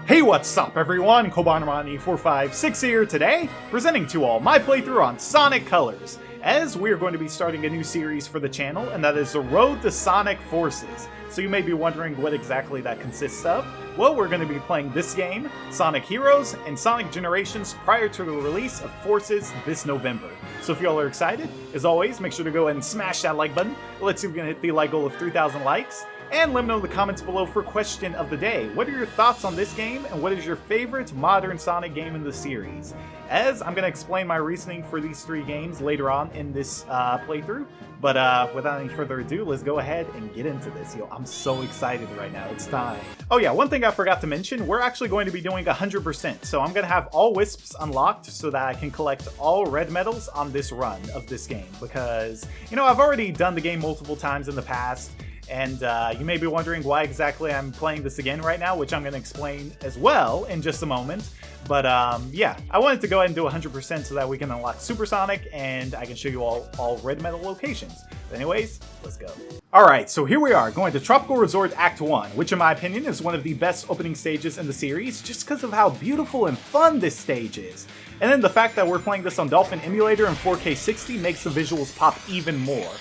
Hey, what's up everyone? Kobanomani456 here today, presenting to all my playthrough on Sonic Colors, as we are going to be starting a new series for the channel, and that is the Road to Sonic Forces. So you may be wondering what exactly that consists of. Well, we're going to be playing this game, Sonic Heroes, and Sonic Generations prior to the release of Forces this November. So if y'all are excited, as always, make sure to go ahead and smash that like button. Let's see if we can hit the like goal of 3,000 likes. And let me know in the comments below for question of the day. What are your thoughts on this game, and what is your favorite modern Sonic game in the series? As I'm going to explain my reasoning for these three games later on in this playthrough. But without any further ado, let's go ahead and get into this. Yo, I'm so excited right now. It's time. Oh yeah, one thing I forgot to mention, we're actually going to be doing 100%. So I'm going to have all Wisps unlocked so that I can collect all red medals on this run of this game. Because, you know, I've already done the game multiple times in the past. And you may be wondering why exactly I'm playing this again right now, which I'm going to explain as well in just a moment. But yeah, I wanted to go ahead and do 100% so that we can unlock Supersonic and I can show you all red medal locations. But anyways, let's go. Alright, so here we are, going to Tropical Resort Act 1, which in my opinion is one of the best opening stages in the series, just because of how beautiful and fun this stage is. And then the fact that we're playing this on Dolphin emulator in 4K 60 makes the visuals pop even more.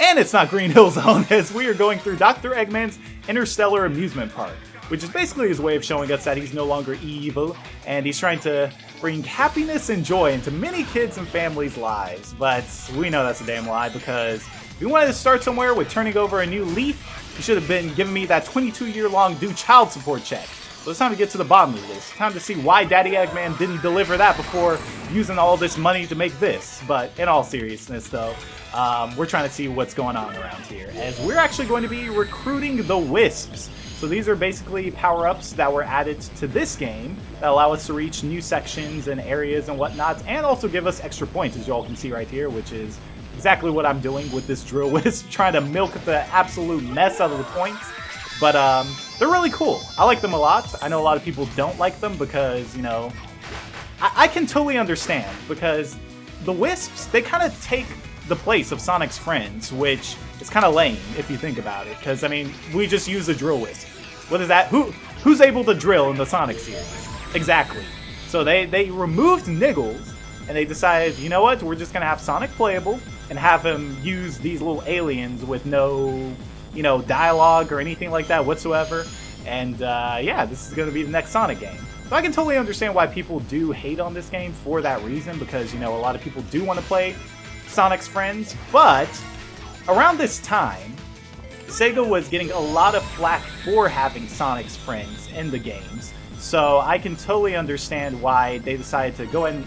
And it's not Green Hill Zone, as we are going through Dr. Eggman's Interstellar Amusement Park, which is basically his way of showing us that he's no longer evil, and he's trying to bring happiness and joy into many kids and families' lives. But we know that's a damn lie, because if you wanted to start somewhere with turning over a new leaf, you should have been giving me that 22-year-long due child support check. So it's time to get to the bottom of this. Time to see why Daddy Eggman didn't deliver that before using all this money to make this. But in all seriousness, though, we're trying to see what's going on around here, as we're actually going to be recruiting the Wisps. So these are basically power-ups that were added to this game that allow us to reach new sections and areas and whatnot, and also give us extra points, as you all can see right here, which is exactly what I'm doing with this Drill Wisp, trying to milk the absolute mess out of the points. But they're really cool. I like them a lot. I know a lot of people don't like them because, you know, I can totally understand, because the Wisps, they kind of take the place of Sonic's friends, which is kind of lame if you think about it, because I mean, we just use a Drill Wisp. What is that? Who's able to drill in the Sonic series? Exactly. So they removed Niggles, and they decided, you know what, we're just gonna have Sonic playable and have him use these little aliens with no, you know, dialogue or anything like that whatsoever. And yeah, this is gonna be the next Sonic game. So I can totally understand why people do hate on this game for that reason, because, you know, a lot of people do want to play Sonic's friends. But around this time, Sega was getting a lot of flack for having Sonic's friends in the games. So I can totally understand why they decided to go and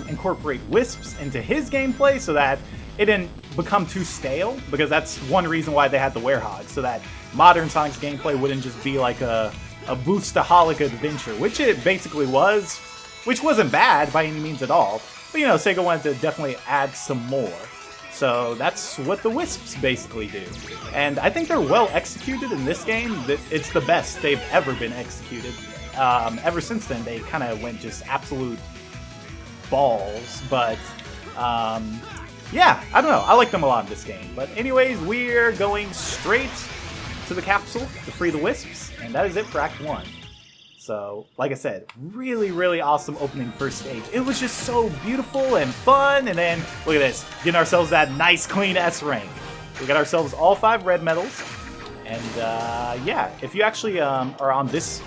incorporate Wisps into his gameplay so that it didn't become too stale, because that's one reason why they had the Werehog, so that modern Sonic's gameplay wouldn't just be like a boostaholic adventure, which it basically was, which wasn't bad by any means at all. But, you know, Sega wanted to definitely add some more. So that's what the Wisps basically do. And I think they're well executed in this game. It's the best they've ever been executed. Ever since then, they kind of went just absolute balls. But, yeah, I don't know. I like them a lot in this game. But anyways, we're going straight to the capsule to free the Wisps. And that is it for Act 1. So, like I said, really, really awesome opening first stage. It was just so beautiful and fun, and then, look at this, getting ourselves that nice, clean S rank. We got ourselves all 5 red medals, and yeah, if you actually are on this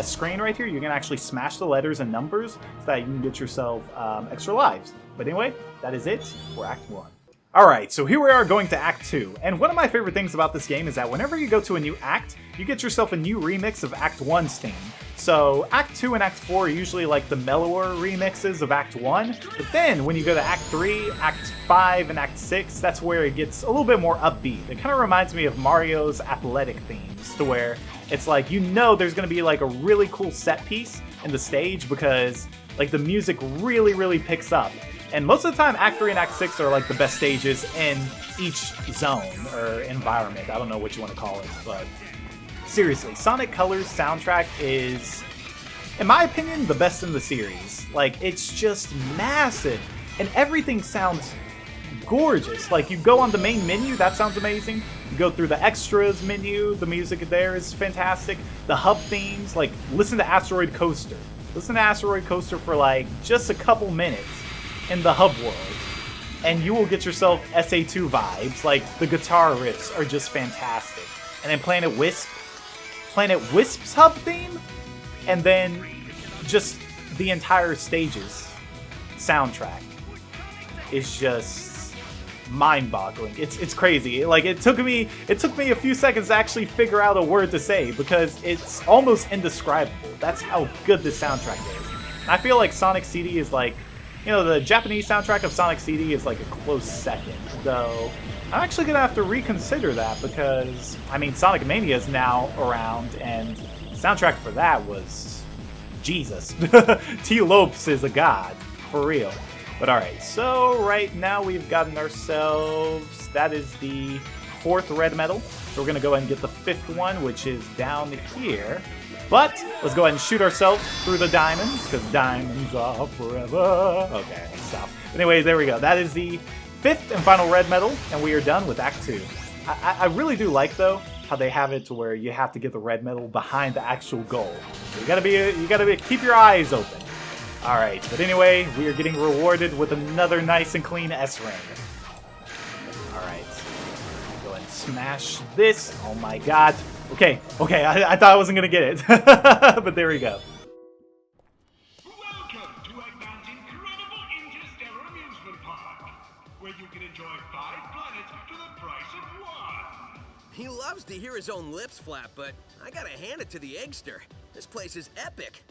screen right here, you can actually smash the letters and numbers so that you can get yourself extra lives. But anyway, that is it for Act 1. Alright, so here we are going to Act 2, and one of my favorite things about this game is that whenever you go to a new act, you get yourself a new remix of Act 1's theme. So Act 2 and Act 4 are usually like the mellower remixes of Act 1, but then when you go to Act 3, Act 5, and Act 6, that's where it gets a little bit more upbeat. It kind of reminds me of Mario's athletic themes, to where it's like, you know, there's going to be like a really cool set piece in the stage, because like the music really, really picks up. And most of the time, Act 3 and Act 6 are like the best stages in each zone or environment. I don't know what you want to call it, but seriously, Sonic Colors soundtrack is, in my opinion, the best in the series. Like, it's just massive, and everything sounds gorgeous. Like, you go on the main menu, that sounds amazing. You go through the extras menu, the music there is fantastic. The hub themes, like, listen to Asteroid Coaster. Listen to Asteroid Coaster for, like, just a couple minutes in the hub world, and you will get yourself SA2 vibes. Like, the guitar riffs are just fantastic. And then Planet Wisp's hub theme, and then just the entire stage's soundtrack is just mind-boggling. It's crazy. Like, it took me a few seconds to actually figure out a word to say because it's almost indescribable. That's how good this soundtrack is. And I feel like Sonic CD is like, you know, the Japanese soundtrack of Sonic CD is like a close second, though I'm actually gonna have to reconsider that because, I mean, Sonic Mania is now around, and the soundtrack for that was Jesus. T. Lopes is a god, for real. But alright, so right now we've gotten ourselves, that is the 4th red medal. So we're gonna go ahead and get the 5th one, which is down here. But let's go ahead and shoot ourselves through the diamonds, because diamonds are forever. Okay, stop. Anyway, there we go. That is the 5th and final red medal, and we are done with Act 2. I really do like, though, how they have it to where you have to get the red medal behind the actual goal. So you gotta keep your eyes open. Alright, but anyway, we are getting rewarded with another nice and clean S ring. Alright, go ahead and smash this. Oh my god. Okay, I thought I wasn't gonna get it. But there we go. Welcome to Eggman's incredible interstellar amusement park, where you can enjoy 5 planets to the price of 1. He loves to hear his own lips flap, but I gotta hand it to the Eggster. This place is epic.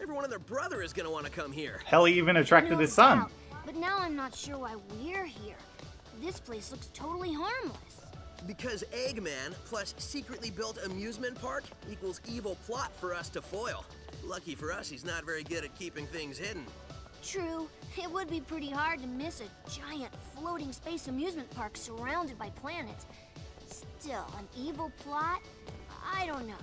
Everyone and their brother is gonna want to come here. Hell, he even attracted his son. But now I'm not sure why we're here. This place looks totally harmless. Because Eggman plus secretly built amusement park equals evil plot for us to foil. Lucky for us, he's not very good at keeping things hidden. True, it would be pretty hard to miss a giant floating space amusement park surrounded by planets. Still, an evil plot? I don't know.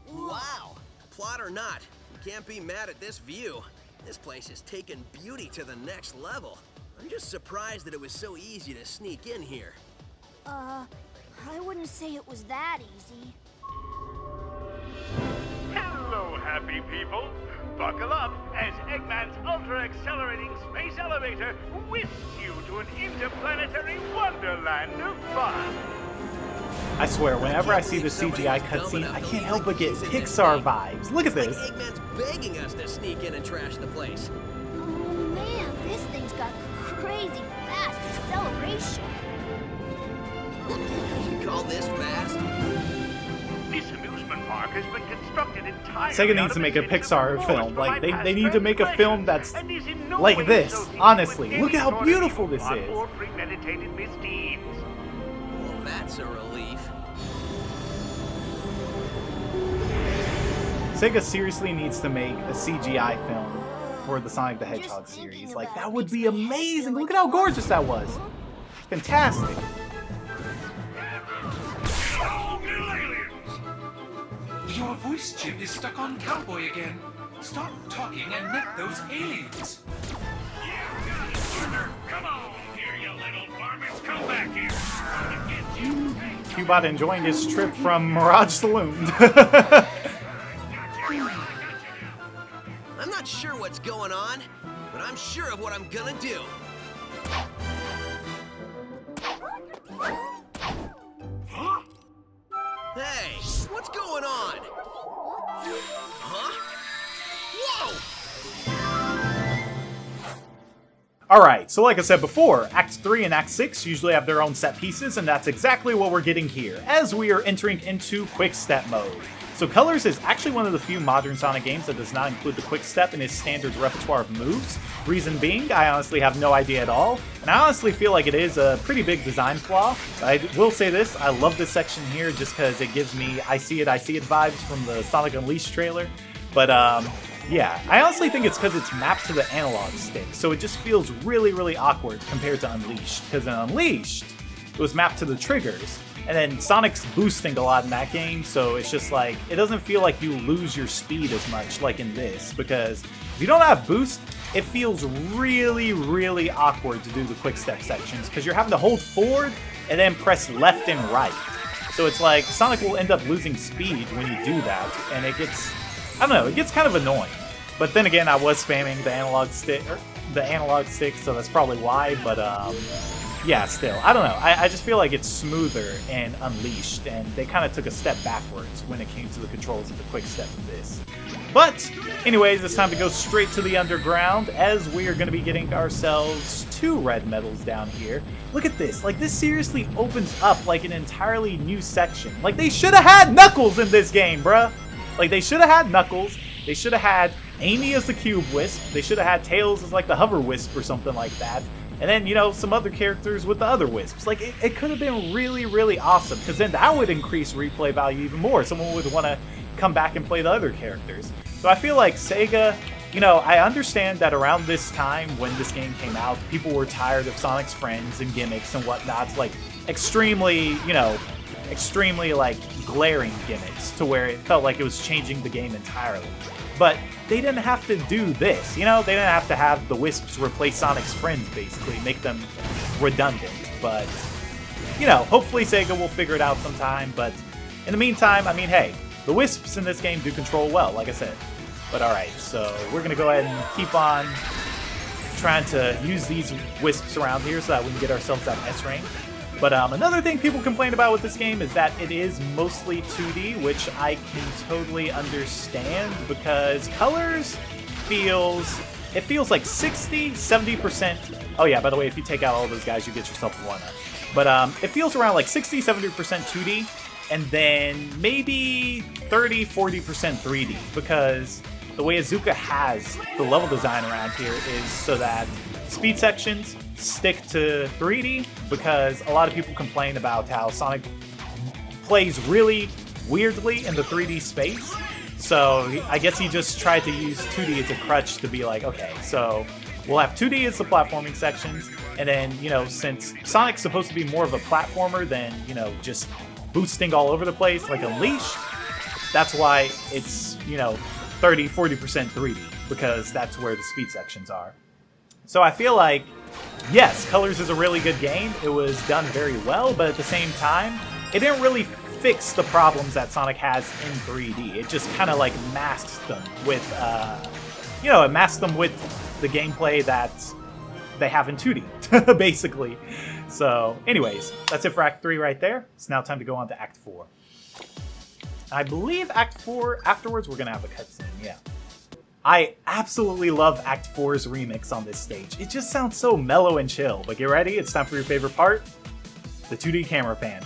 Wow! Plot or not, you can't be mad at this view. This place has taken beauty to the next level. I'm just surprised that it was so easy to sneak in here. I wouldn't say it was that easy. Hello, happy people. Buckle up as Eggman's ultra-accelerating space elevator whisks you to an interplanetary wonderland of fun. I swear, whenever I see the CGI cutscene, I can't help but get Pixar vibes. Look at this. Like Eggman's begging us to sneak in and trash the place. Oh man, this thing's got crazy fast acceleration. You call this fast? This amusement park has been constructed entirely. Sega needs to make a Pixar film. Like, they need to make a film that's like this. Honestly, look at how beautiful this is. Or premeditated misdeeds. Well, that's a relief. Sega seriously needs to make a CGI film for the Sonic the Hedgehog series. Like, that would be amazing. Look at how gorgeous that was. Fantastic. Your voice chip is stuck on Cowboy again. Stop talking and net those aliens. Come on here, you little varmints. Come back here. Cubot enjoying his trip from Mirage Saloon. I'm not sure what's going on, but I'm sure of what I'm gonna do. Huh? Hey, what's going on? Huh? Whoa! Alright, so like I said before, Act 3 and Act 6 usually have their own set pieces, and that's exactly what we're getting here, as we are entering into Quick Step mode. So Colors is actually one of the few modern Sonic games that does not include the Quick Step in its standard repertoire of moves. Reason being, I honestly have no idea at all, and I honestly feel like it is a pretty big design flaw. I will say this, I love this section here just because it gives me I See It vibes from the Sonic Unleashed trailer. But yeah, I honestly think it's because it's mapped to the analog stick, so it just feels really, really awkward compared to Unleashed. Because in Unleashed, it was mapped to the triggers, And then Sonic's boosting a lot in that game, so it's just like, it doesn't feel like you lose your speed as much like in this, because if you don't have boost, it feels really, really awkward to do the quick step sections, because you're having to hold forward and then press left and right. So it's like, Sonic will end up losing speed when you do that, and it gets, I don't know, it gets kind of annoying. But then again, I was spamming the analog stick, so that's probably why, but yeah, still, I don't know. I just feel like it's smoother and Unleashed, and they kind of took a step backwards when it came to the controls of the quick step in this. But anyways, it's time to go straight to the underground, as we are going to be getting ourselves 2 red medals down here. Look at this. Like, this seriously opens up like an entirely new section. Like, they should have had Knuckles in this game, bruh. Like, they should have had Knuckles. They should have had Amy as the Cube Wisp. They should have had Tails as like the Hover Wisp or something like that. And then, you know, some other characters with the other Wisps. Like, it could have been really, really awesome, because then that would increase replay value even more. Someone would want to come back and play the other characters. So I feel like Sega, you know, I understand that around this time when this game came out, people were tired of Sonic's friends and gimmicks and whatnot. Like, extremely, you know, extremely, like, glaring gimmicks to where it felt like it was changing the game entirely. But they didn't have to do this, you know? They didn't have to have the Wisps replace Sonic's friends, basically, make them redundant. But, you know, hopefully Sega will figure it out sometime. But in the meantime, I mean, hey, the Wisps in this game do control well, like I said. But alright, so we're going to go ahead and keep on trying to use these Wisps around here so that we can get ourselves that S rank. But another thing people complain about with this game is that it is mostly 2D, which I can totally understand, because Colors feels like 60-70%. Oh yeah, by the way, if you take out all those guys, you get yourself a 1-up. But it feels around like 60-70% 2D, and then maybe 30-40% 3D, because the way Azuka has the level design around here is so that speed sections stick to 3D, because a lot of people complain about how Sonic plays really weirdly in the 3D space. So I guess he just tried to use 2D as a crutch to be like, okay, so we'll have 2D as the platforming sections, and then, you know, since Sonic's supposed to be more of a platformer than, you know, just boosting all over the place like Unleashed, that's why it's, you know, 30-40% 3D, because that's where the speed sections are. So I feel like, yes, Colors is a really good game. It was done very well, but at the same time, it didn't really fix the problems that Sonic has in 3D. It just kind of like masks them with, you know, it masks them with the gameplay that they have in 2D, basically. So anyways, that's it for Act 3 right there. It's now time to go on to Act 4. I believe Act 4, afterwards, we're going to have a cutscene, yeah. I absolutely love Act 4's remix on this stage. It just sounds so mellow and chill. But get ready, it's time for your favorite part, the 2D camera pan.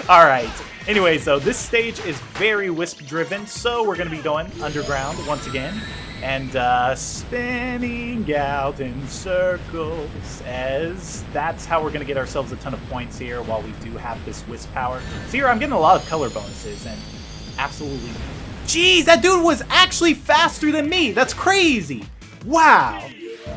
Alright, anyway, so this stage is very Wisp-driven, so we're going to be going underground once again, and spinning out in circles, as that's how we're going to get ourselves a ton of points here while we do have this Wisp power. So here I'm getting a lot of color bonuses, and absolutely... Jeez, that dude was actually faster than me! That's crazy! Wow!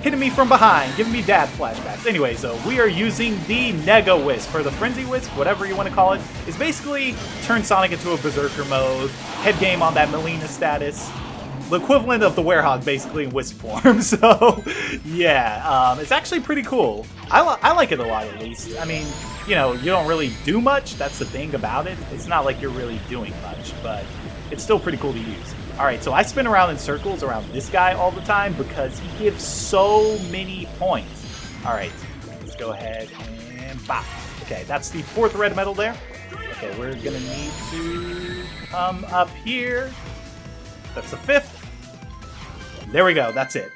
Hitting me from behind, giving me dad flashbacks. Anyway, so we are using the Nega Wisp, or the Frenzy Wisp, whatever you want to call it. It's basically turn Sonic into a Berserker mode, head game on that Melina status. The equivalent of the Werehog, basically, in Wisp form. So, yeah, it's actually pretty cool. I like it a lot, at least. I mean, you know, you don't really do much. That's the thing about it. It's not like you're really doing much, but it's still pretty cool to use. Alright, so I spin around in circles around this guy all the time because he gives so many points. Alright, let's go ahead and bop. Okay, that's the 4th red medal there. Okay, we're gonna need to come up here. That's the 5th. There we go, that's it.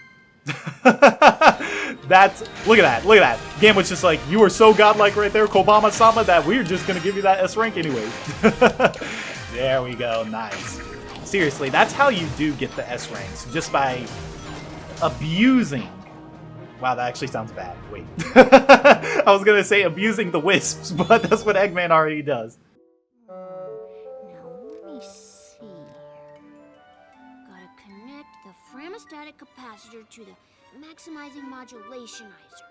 Look at that. Game was just like, you were so godlike right there, Kobama-sama, that we're just gonna give you that S rank anyway. There we go, nice. Seriously, that's how you do get the S ranks, just by abusing. Wow, that actually sounds bad. Wait. I was gonna say abusing the Wisps, but that's what Eggman already does. Now, let me see. Gotta connect the Framastatic capacitor to the maximizing modulationizer.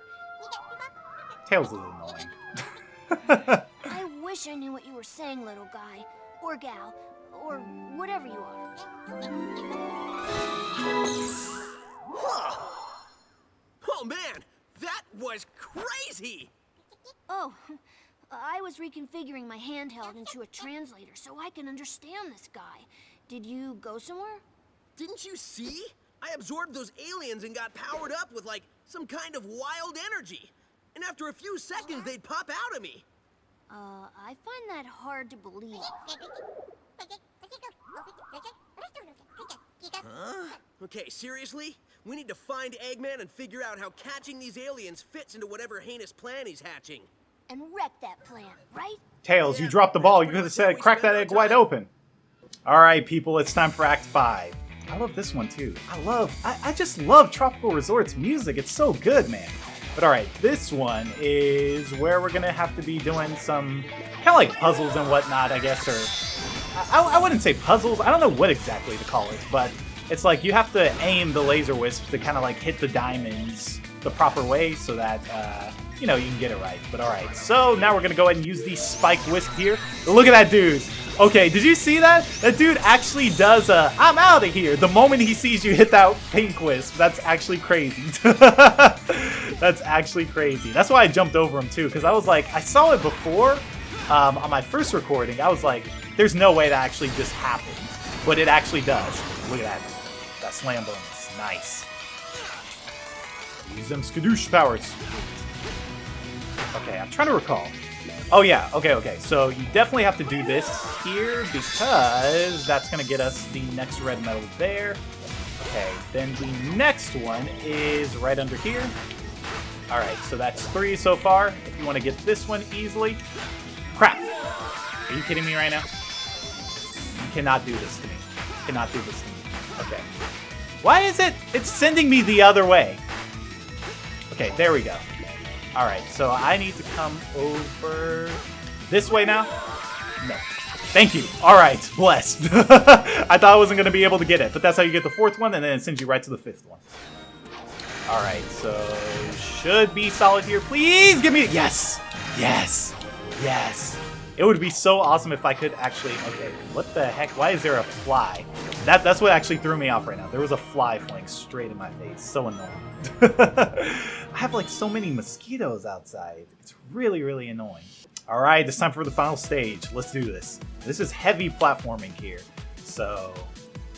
Tails is annoying. I wish I knew what you were saying, little guy. Or gal. Or whatever you are. Oh man, that was crazy! Oh, I was reconfiguring my handheld into a translator so I can understand this guy. Did you go somewhere? Didn't you see? I absorbed those aliens and got powered up with, like, some kind of wild energy. And after a few seconds, they'd pop out of me. I find that hard to believe. Huh? Okay, seriously? We need to find Eggman and figure out how catching these aliens fits into whatever heinous plan he's hatching. And wreck that plan, right? Tails, you dropped the ball. You could have said, crack that egg wide open. All right, people, it's time for Act 5. I love this one, too. I just love Tropical Resort's music. It's so good, man. But all right, this one is where we're going to have to be doing some kind of like puzzles and whatnot, I guess, or I wouldn't say puzzles. I don't know what exactly to call it, but it's like you have to aim the laser wisp to kind of like hit the diamonds the proper way so that, you know, you can get it right. But all right, so now we're going to go ahead and use the spike wisp here. Look at that dude. Okay, did you see that? That dude actually does a, I'm out of here, the moment he sees you hit that pink wisp. That's actually crazy. That's actually crazy. That's why I jumped over him too, because I was like, I saw it before on my first recording. I was like, there's no way that actually just happened. But it actually does. Look at that. That slam bonus. Nice. Use them skadoosh powers. Okay, I'm trying to recall. Oh yeah, okay. So you definitely have to do this here because that's going to get us the next red medal there. Okay, then the next one is right under here. Alright, so that's 3 so far. If you want to get this one easily. Crap! Are you kidding me right now? You cannot do this to me. You cannot do this to me. Okay. Why is it? It's sending me the other way. Okay, there we go. Alright, so I need to come over this way now? No. Thank you. Alright, blessed. I thought I wasn't going to be able to get it, but that's how you get the 4th one, and then it sends you right to the 5th one. Alright, so should be solid here. Please give me... Yes! Yes! Yes! It would be so awesome if I could actually... Okay, what the heck? Why is there a fly? That's what actually threw me off right now. There was a fly flying straight in my face. So annoying. I have like so many mosquitoes outside. It's really, really annoying. Alright, it's time for the final stage. Let's do this. This is heavy platforming here. So...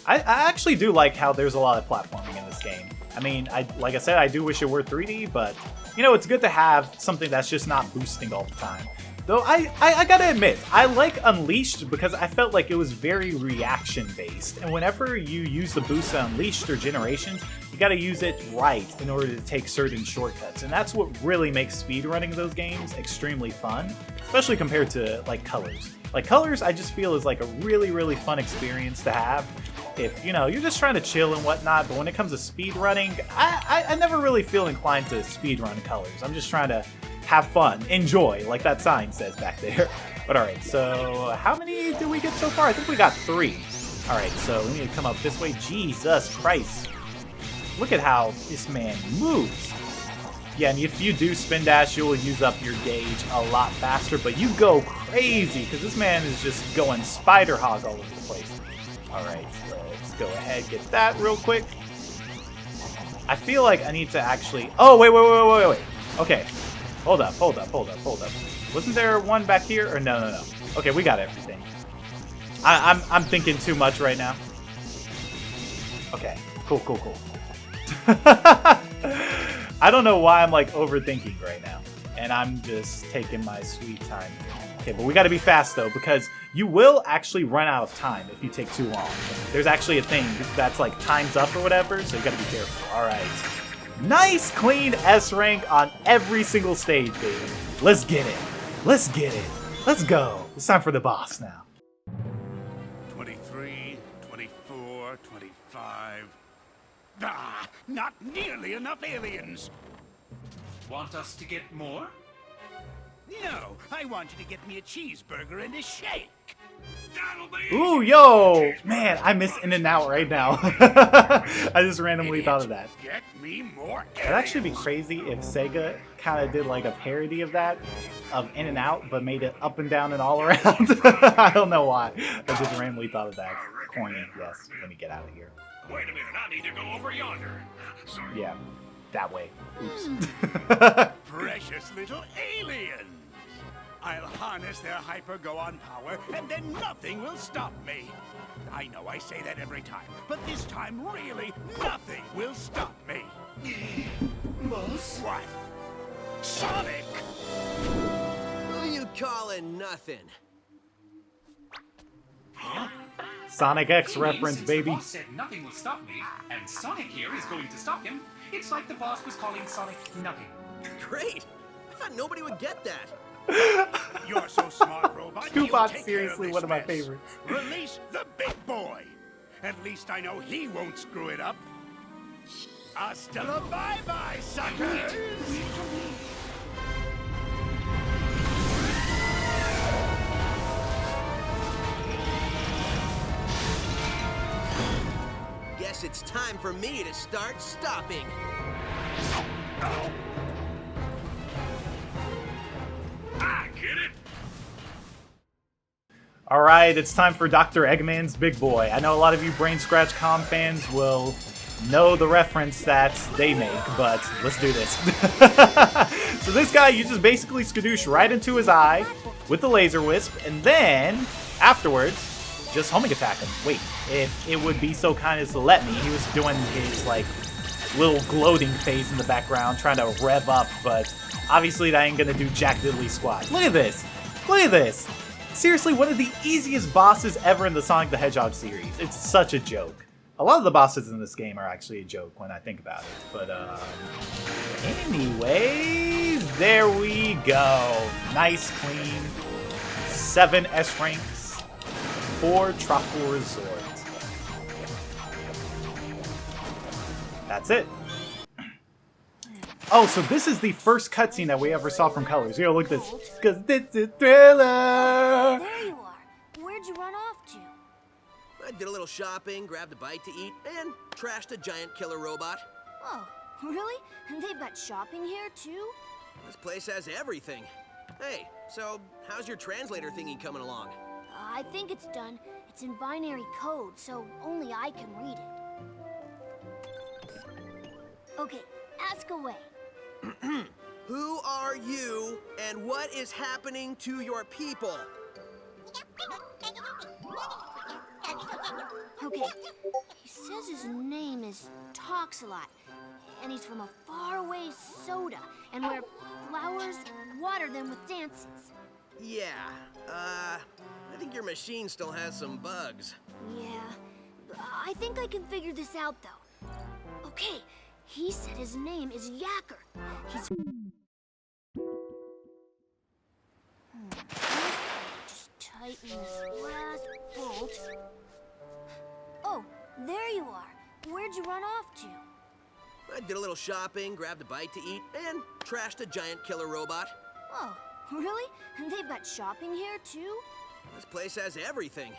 I actually do like how there's a lot of platforming in this game. I mean, like I said, I do wish it were 3D, but, you know, it's good to have something that's just not boosting all the time. Though I gotta admit, I like Unleashed because I felt like it was very reaction-based. And whenever you use the boost to Unleashed or Generations, you gotta use it right in order to take certain shortcuts. And that's what really makes speedrunning those games extremely fun, especially compared to, like, Colors. Like, Colors, I just feel is like a really, really fun experience to have. If, you know, you're just trying to chill and whatnot, but when it comes to speedrunning, I never really feel inclined to speedrun Colors. I'm just trying to have fun, enjoy, like that sign says back there. But alright, so how many did we get so far? I think we got 3. Alright, so we need to come up this way. Jesus Christ. Look at how this man moves. Yeah, and if you do spin dash, you'll use up your gauge a lot faster, but you go crazy, because this man is just going spider hog all over the place. Alright, let's go ahead and get that real quick. I feel like I need to actually... Oh, wait. Okay, hold up. Wasn't there one back here? Or no. Okay, we got everything. I'm thinking too much right now. Okay, cool. I don't know why I'm like overthinking right now. And I'm just taking my sweet time here. Okay, but we gotta be fast though, because you will actually run out of time if you take too long. There's actually a thing that's like time's up or whatever, so you gotta be careful. Alright. Nice clean S rank on every single stage, baby. Let's get it. Let's go. It's time for the boss now. 23, 24, 25. Ah, not nearly enough aliens. Want us to get more? No, I want you to get me a cheeseburger and a shake. That'll be Ooh, easy. yo! Man, I miss In-N-Out right now. I just randomly thought of that. Get me more. It'd actually be crazy if Sega kind of did like a parody of that, of In-N-Out, but made it up and down and all around. I don't know why. I just randomly thought of that. Corny, yes. Let me get out of here. Wait a minute, I need to go over yonder. Sorry. Yeah, that way. Oops. Precious little aliens. I'll harness their hyper-go-on power, and then nothing will stop me. I know I say that every time, but this time, really, nothing will stop me. Boss? What? Sonic! Who you calling nothing? Sonic X You mean reference, since baby. The boss said nothing will stop me, and Sonic here is going to stop him. It's like the boss was calling Sonic nothing. Great! I thought nobody would get that. You're so smart, robot. You'll Cubot's take care seriously this one of my mess. favorites. Release the big boy. At least I know he won't screw it up. Hasta la bye-bye, suckers! Guess it's time for me to start stopping. I get it. All right, it's time for Dr. Eggman's Big Boy. I know a lot of you Brain Scratch Com fans will know the reference that they make, but let's do this. So this guy, you just basically skadoosh right into his eye with the laser wisp, and then afterwards, just homing attack him. Wait, if it would be so kind as to let me, he was doing his like little gloating face in the background, trying to rev up, but obviously that ain't gonna do jack diddly squat. Look at this! Look at this! Seriously, one of the easiest bosses ever in the Sonic the Hedgehog series. It's such a joke. A lot of the bosses in this game are actually a joke when I think about it. But, anyways, there we go. Nice, clean. 7 S ranks, 4 Tropical Resort. That's it. Oh, so this is the first cutscene that we ever saw from Colors. Yo, look at this. Cause this is Thriller! There you are. Where'd you run off to? I did a little shopping, grabbed a bite to eat, and trashed a giant killer robot. Oh, really? And they've got shopping here, too? This place has everything. Hey, so how's your translator thingy coming along? I think it's done. It's in binary code, so only I can read it. Okay, ask away. Who are you, and what is happening to your people? Okay, he says his name is Talks a Lot, and he's from a faraway soda, and where flowers water them with dances. Yeah, I think your machine still has some bugs. Yeah, I think I can figure this out, though. Okay, he said his name is Yacker. He's... Just tighten this last bolt. Oh, there you are. Where'd you run off to? I did a little shopping, grabbed a bite to eat, and trashed a giant killer robot. Oh, really? And they've got shopping here, too? This place has everything.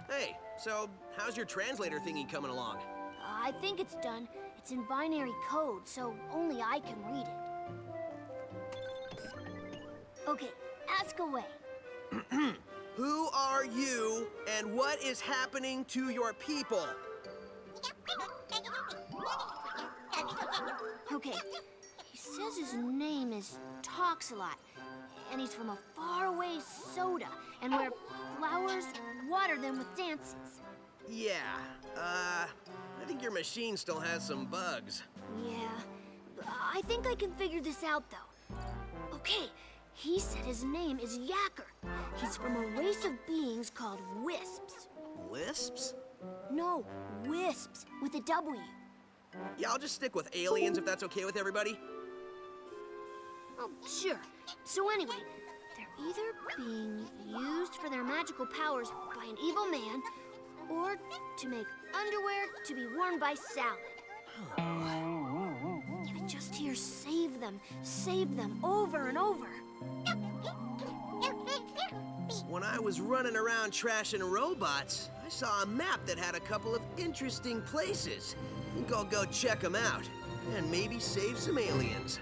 Hey, so how's your translator thingy coming along? I think it's done. It's in binary code, so only I can read it. Okay, ask away. Who are you, and what is happening to your people? Okay, he says his name is Talks a Lot, and he's from a faraway soda, and where flowers water them with dances. Yeah, I think your machine still has some bugs. Yeah, I think I can figure this out, though. Okay, he said his name is Yacker. He's from a race of beings called Wisps. Lisps? No, Wisps, with a W. Yeah, I'll just stick with aliens if that's okay with everybody. Oh, sure. So anyway, they're either being used for their magical powers by an evil man, or to make underwear to be worn by Salad. I just hear save them, over and over. when I was running around trashing robots, I saw a map that had a couple of interesting places. I think I'll go check them out, and maybe save some aliens.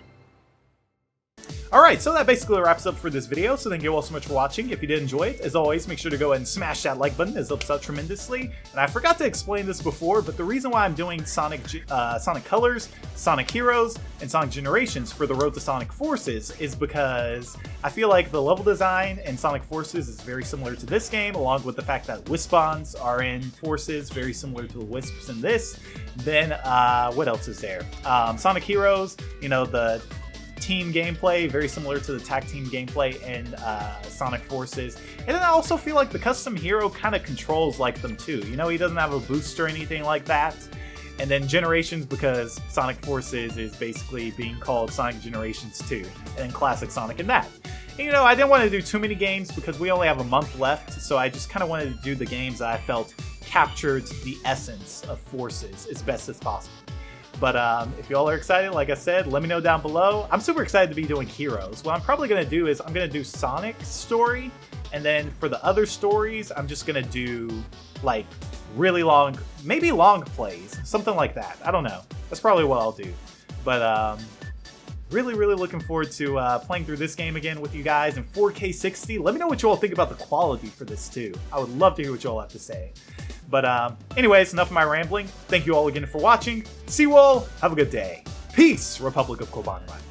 Alright, so that basically wraps up for this video, so thank you all so much for watching. If you did enjoy it, as always, make sure to go ahead and smash that like button, as it helps out tremendously. And I forgot to explain this before, but the reason why I'm doing Sonic Colors, Sonic Heroes, and Sonic Generations for the Road to Sonic Forces is because I feel like the level design in Sonic Forces is very similar to this game, along with the fact that Wispons are in Forces, very similar to the Wisps in this. Then, what else is there? Sonic Heroes, you know, the team gameplay, very similar to the tag team gameplay in Sonic Forces. And then I also feel like the custom hero kind of controls like them too. You know, he doesn't have a boost or anything like that. And then Generations, because Sonic Forces is basically being called Sonic Generations 2, and then Classic Sonic in that. And, you know, I didn't want to do too many games because we only have a month left, so I just kind of wanted to do the games that I felt captured the essence of Forces as best as possible. But if y'all are excited, like I said, let me know down below. I'm super excited to be doing Heroes. What I'm probably going to do is I'm going to do Sonic's story, and then for the other stories, I'm just going to do, like, really long, maybe long plays, something like that. I don't know. That's probably what I'll do. But really looking forward to playing through this game again with you guys in 4K 60. Let me know what you all think about the quality for this, too. I would love to hear what you all have to say. But anyways, enough of my rambling. Thank you all again for watching. See you all. Have a good day. Peace, Republic of Kobanrai.